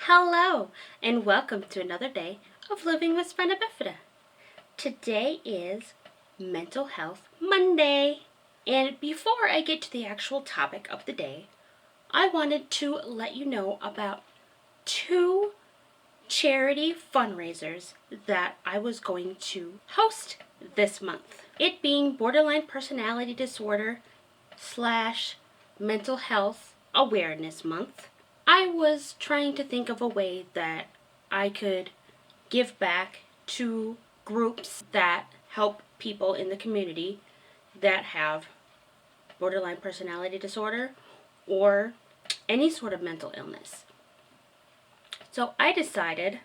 Hello, and welcome to another day of Living with Spina Bifida. Today is Mental Health Monday. And before I get to the actual topic of the day, I wanted to let you know about two charity fundraisers that I was going to host this month. It being Borderline Personality Disorder / Mental Health Awareness Month. I was trying to think of a way that I could give back to groups that help people in the community that have borderline personality disorder or any sort of mental illness. So I decided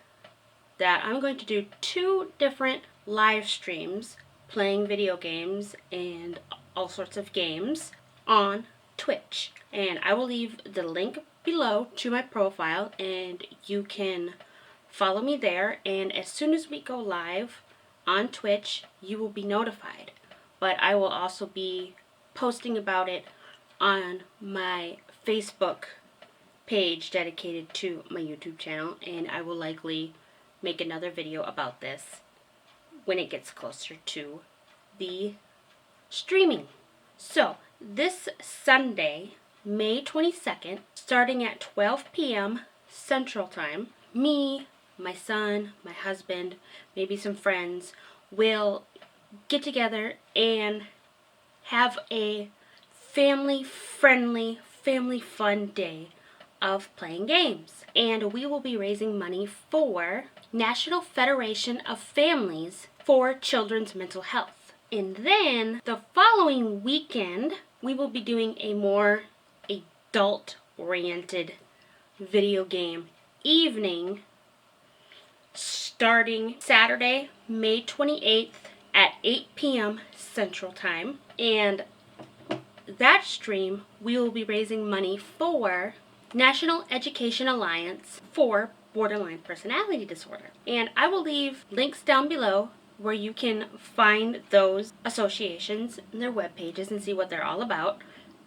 that I'm going to do two different live streams playing video games and all sorts of games on Twitch. And I will leave the link below to my profile and you can follow me there, and as soon as we go live on Twitch you will be notified. But I will also be posting about it on my Facebook page dedicated to my YouTube channel, and I will likely make another video about this when it gets closer to the streaming. So this Sunday, May 22nd, starting at 12 p.m. Central Time, me, my son, my husband, maybe some friends will get together and have a family-friendly, family-fun day of playing games. And we will be raising money for National Federation of Families for Children's Mental Health. And then the following weekend, we will be doing a more adult-oriented video game evening starting Saturday, May 28th at 8 p.m. Central Time. And that stream, we will be raising money for National Education Alliance for Borderline Personality Disorder. And I will leave links down below where you can find those associations and their web pages and see what they're all about.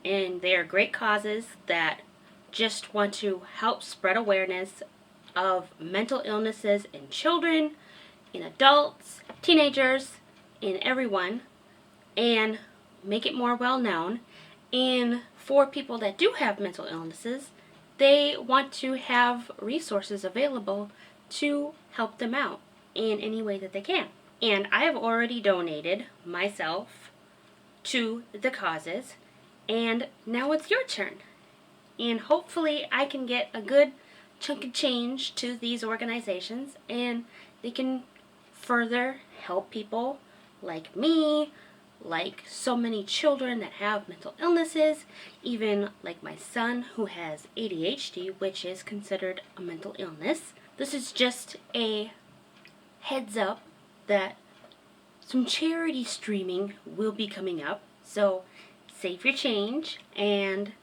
And they are great causes that just want to help spread awareness of mental illnesses in children, in adults, teenagers, in everyone, and make it more well known. And for people that do have mental illnesses, they want to have resources available to help them out in any way that they can. And I have already donated myself to the causes, and now it's your turn. And hopefully I can get a good chunk of change to these organizations, and they can further help people like me, like so many children that have mental illnesses, even like my son who has ADHD, which is considered a mental illness. This is just a heads up that some charity streaming will be coming up, so save your change and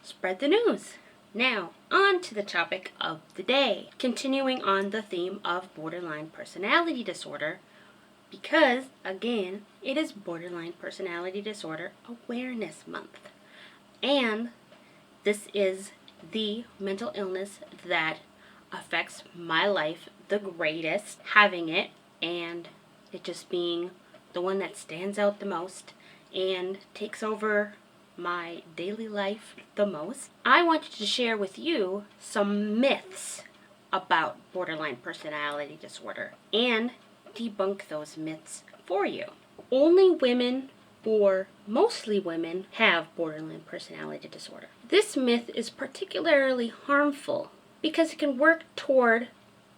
spread the news. Now, on to the topic of the day, continuing on the theme of borderline personality disorder, because, again, it is Borderline Personality Disorder Awareness Month. And this is the mental illness that affects my life the greatest, having it, and it just being the one that stands out the most and takes over my daily life the most. I wanted to share with you some myths about borderline personality disorder and debunk those myths for you. Only women, or mostly women, have borderline personality disorder. This myth is particularly harmful because it can work toward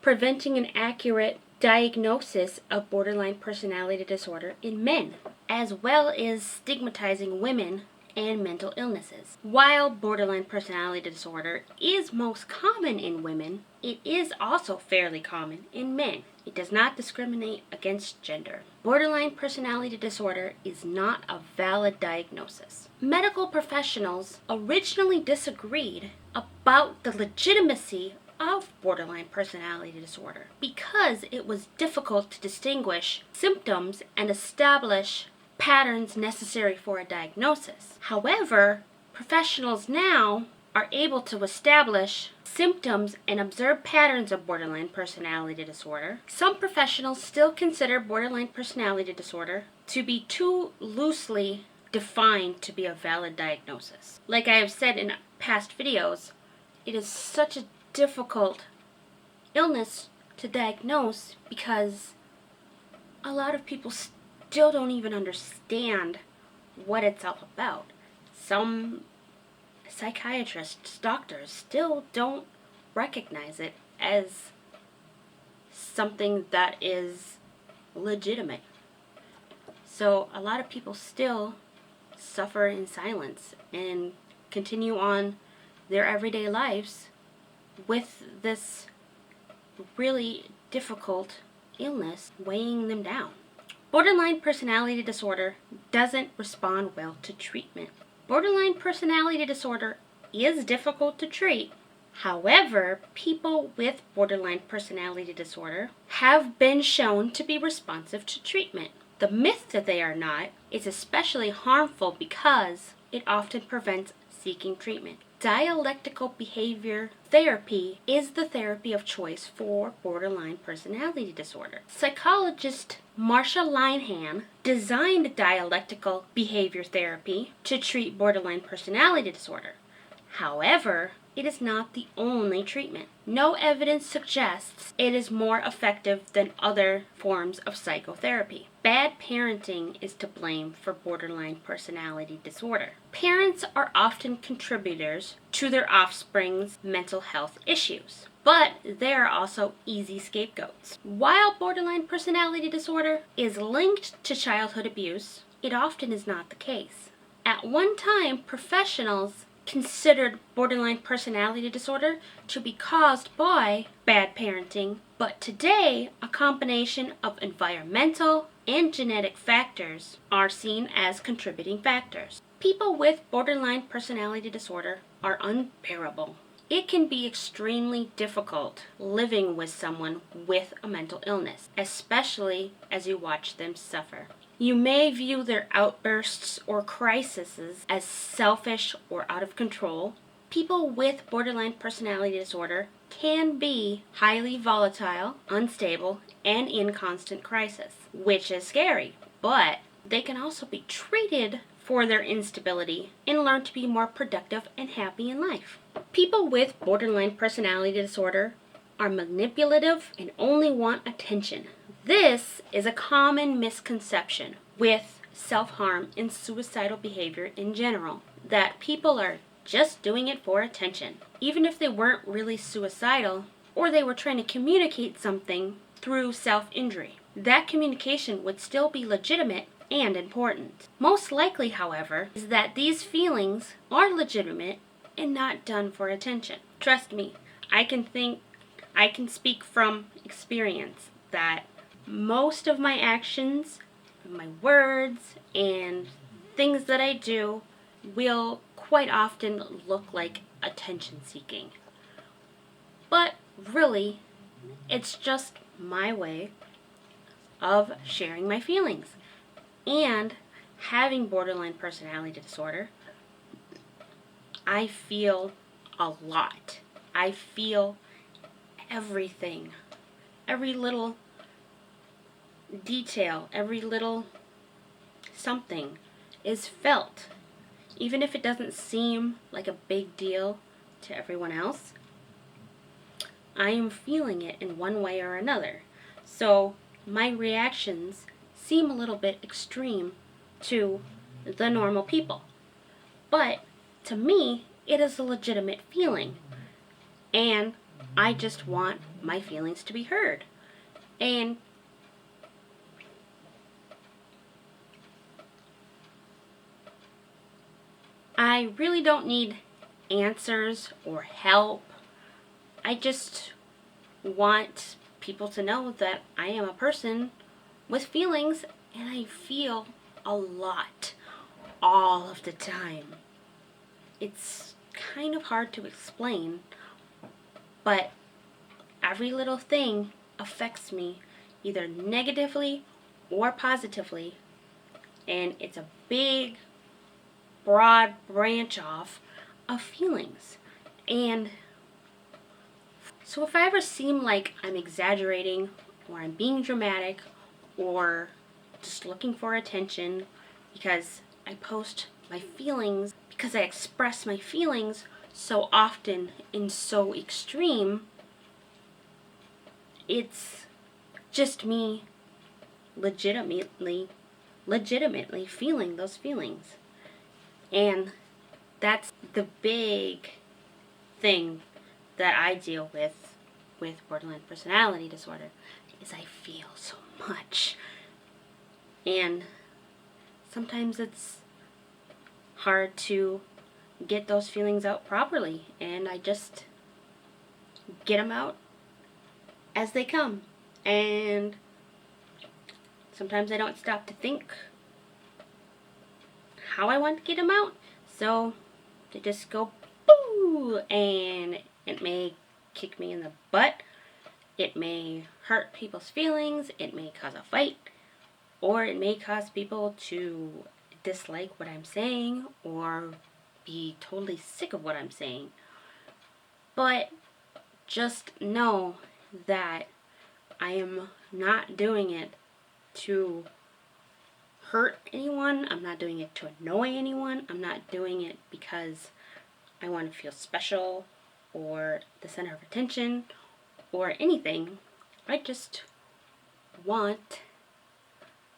preventing an accurate diagnosis of borderline personality disorder in men, as well as stigmatizing women and mental illnesses. While borderline personality disorder is most common in women, it is also fairly common in men. It does not discriminate against gender. Borderline personality disorder is not a valid diagnosis. Medical professionals originally disagreed about the legitimacy of borderline personality disorder because it was difficult to distinguish symptoms and establish patterns necessary for a diagnosis. However, professionals now are able to establish symptoms and observe patterns of borderline personality disorder, some professionals still consider borderline personality disorder to be too loosely defined to be a valid diagnosis. Like I have said in past videos, it is such a difficult illness to diagnose because a lot of people still don't even understand what it's all about. Some psychiatrists, doctors, still don't recognize it as something that is legitimate. So a lot of people still suffer in silence and continue on their everyday lives with this really difficult illness weighing them down. Borderline personality disorder doesn't respond well to treatment. Borderline personality disorder is difficult to treat. However, people with borderline personality disorder have been shown to be responsive to treatment. The myth that they are not is especially harmful because it often prevents seeking treatment. Dialectical behavior therapy is the therapy of choice for borderline personality disorder. Psychologist Marsha Linehan designed dialectical behavior therapy to treat borderline personality disorder. However, it is not the only treatment. No evidence suggests it is more effective than other forms of psychotherapy. Bad parenting is to blame for borderline personality disorder. Parents are often contributors to their offspring's mental health issues, but they are also easy scapegoats. While borderline personality disorder is linked to childhood abuse, it often is not the case. At one time, professionals considered borderline personality disorder to be caused by bad parenting, but today a combination of environmental and genetic factors are seen as contributing factors. People with borderline personality disorder are unbearable. It can be extremely difficult living with someone with a mental illness, especially as you watch them suffer. You may view their outbursts or crises as selfish or out of control. People with borderline personality disorder can be highly volatile, unstable, and in constant crisis, which is scary, but they can also be treated for their instability and learn to be more productive and happy in life. People with borderline personality disorder are manipulative and only want attention. This is a common misconception with self-harm and suicidal behavior in general, that people are just doing it for attention. Even if they weren't really suicidal or they were trying to communicate something through self-injury, that communication would still be legitimate and important. Most likely, however, is that these feelings are legitimate and not done for attention. Trust me, I can speak from experience that most of my actions, my words, and things that I do will quite often look like attention seeking. But really, it's just my way of sharing my feelings. And having borderline personality disorder, I feel a lot. I feel everything. Every little detail, every little something is felt. Even if it doesn't seem like a big deal to everyone else, I am feeling it in one way or another. So my reactions seem a little bit extreme to the normal people. But to me, it is a legitimate feeling. And I just want my feelings to be heard. And I really don't need answers or help. I just want people to know that I am a person with feelings and I feel a lot all of the time. It's kind of hard to explain, but every little thing affects me either negatively or positively, and it's a big, broad branch off of feelings. And so if I ever seem like I'm exaggerating or I'm being dramatic or just looking for attention because I post my feelings, because I express my feelings so often and so extreme, it's just me legitimately feeling those feelings. And that's the big thing that I deal with borderline personality disorder, is I feel so much. And sometimes it's hard to get those feelings out properly, and I just get them out as they come. And sometimes I don't stop to think how I want to get them out, so they just go boo, and it may kick me in the butt, it may hurt people's feelings, it may cause a fight, or it may cause people to dislike what I'm saying or be totally sick of what I'm saying. But just know that I am not doing it to hurt anyone. I'm not doing it to annoy anyone. I'm not doing it because I want to feel special or the center of attention or anything. I just want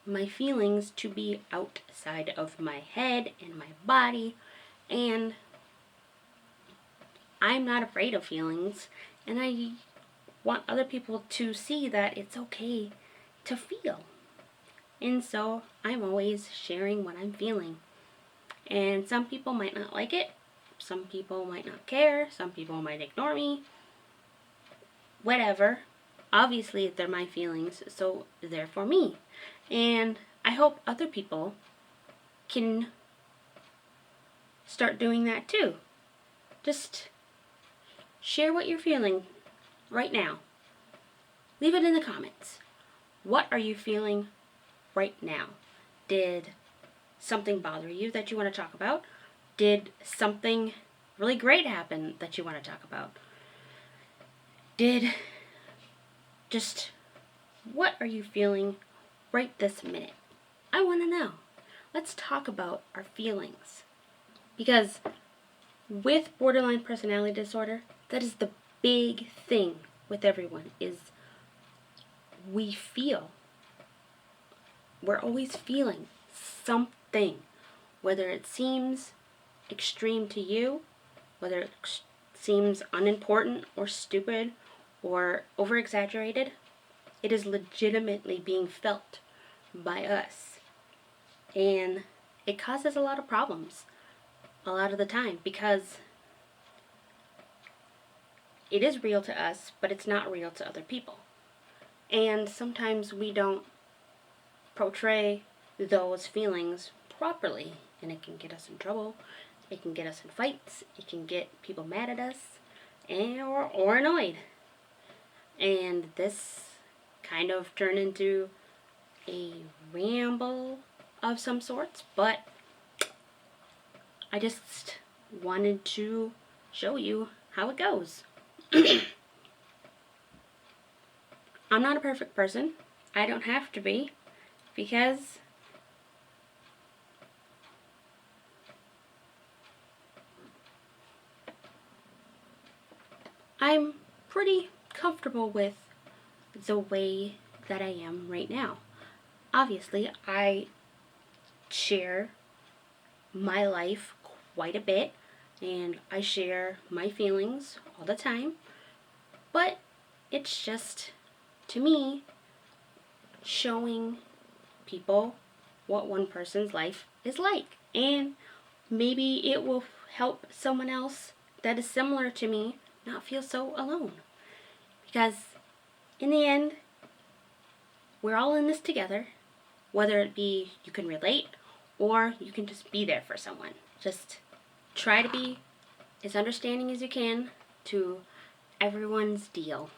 my feelings to be outside of my head and my body, and I'm not afraid of feelings, and I want other people to see that it's okay to feel. And so I'm always sharing what I'm feeling. And some people might not like it, some people might not care, some people might ignore me, whatever. Obviously, they're my feelings, so they're for me. And I hope other people can start doing that too. Just share what you're feeling right now. Leave it in the comments. What are you feeling right now? Did something bother you that you want to talk about? Did something really great happen that you want to talk about? What are you feeling right this minute? I want to know. Let's talk about our feelings. Because with borderline personality disorder, that is the big thing with everyone, is we feel. We're always feeling something. Whether it seems extreme to you, whether it seems unimportant or stupid or over-exaggerated, it is legitimately being felt by us. And it causes a lot of problems a lot of the time, because it is real to us, but it's not real to other people. And sometimes we don't portray those feelings properly, and it can get us in trouble, it can get us in fights, it can get people mad at us, or annoyed. And this kind of turned into a ramble of some sorts, but I just wanted to show you how it goes. I'm not a perfect person. I don't have to be, because I'm pretty comfortable with the way that I am right now. Obviously, I share my life quite a bit, and I share my feelings all the time, but it's just, to me, showing people what one person's life is like, and maybe it will help someone else that is similar to me not feel so alone, because in the end, we're all in this together, whether it be you can relate or you can just be there for someone. Just try to be as understanding as you can to everyone's deal.